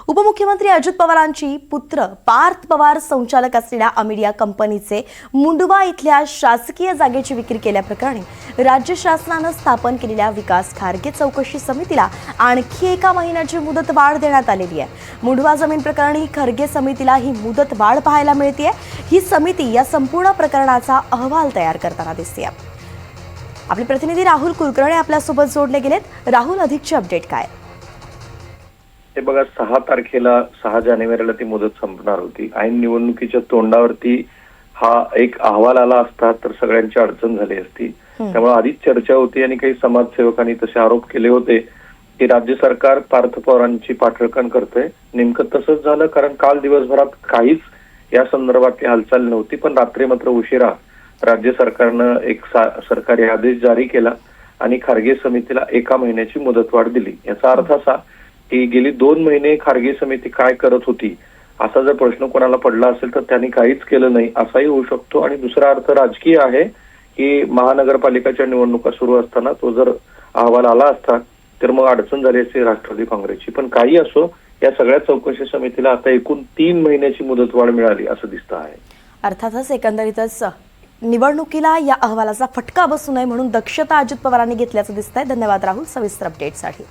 उपमुख्यमंत्री अजित पवारांची पुत्र पार्थ पवार संचालक असलेल्या अमिडिया कंपनीचे मुंडवा इथल्या शासकीय जागेची विक्री केल्याप्रकरणी राज्य शासनाने स्थापन केलेल्या विकास खारगे चौकशी समितीला आणखी एका महिन्याची मुदतवाढ देण्यात आलेली आहे। मुंडवा जमीन प्रकरणी खारगे समितीला ही मुदतवाढ पाहायला मिळते। ही समिती या संपूर्ण प्रकरणाचा अहवाल तयार करताना दिसते। आपले प्रतिनिधी राहुल कुलकर्णी आपल्यासोबत जोडले गेलेत। राहुल, अधिकची अपडेट काय? हे बघा, 6 जानेवारीला ती मुदत संपणार होती। ऐन निवडणुकीच्या तोंडावरती हा एक अहवाल आला असता तर सगळ्यांची अडचण झाली असती। त्यामुळे आधीच चर्चा होती आणि काही समाजसेवकांनी तसे आरोप केले होते की राज्य सरकार पार्थ पवारांची पाठराखण करतंय। नेमकं तसंच झालं, कारण काल दिवसभरात काहीच या संदर्भातली हालचाल नव्हती, पण रात्री मात्र उशिरा राज्य सरकारनं एक सरकारी आदेश जारी केला आणि खारगे समितीला 1 महिन्याची मुदतवाढ दिली। याचा अर्थ असा की गेली 2 महिने खारगे समिती काय करत होती असा जर प्रश्न कोणाला पडला असेल तर त्यांनी काहीच केलं नाही असाही होऊ शकतो। आणि दुसरा अर्थ राजकीय आहे की महानगरपालिकेच्या निवडणुका सुरू असताना तो जर अहवाल आला असता तर मग अडचण झाली असती राष्ट्रवादी काँग्रेसची। पण काही असो, या सगळ्या चौकशी समितीला आता एकूण 3 महिन्याची मुदतवाढ मिळाली असं दिसतं आहे। अर्थातच एकंदरीतच निवडणुकीला या अहवालाचा फटका बसू नये म्हणून दक्षता अजित पवारांनी घेतल्याचं दिसतंय। धन्यवाद राहुल, सविस्तर अपडेटसाठी।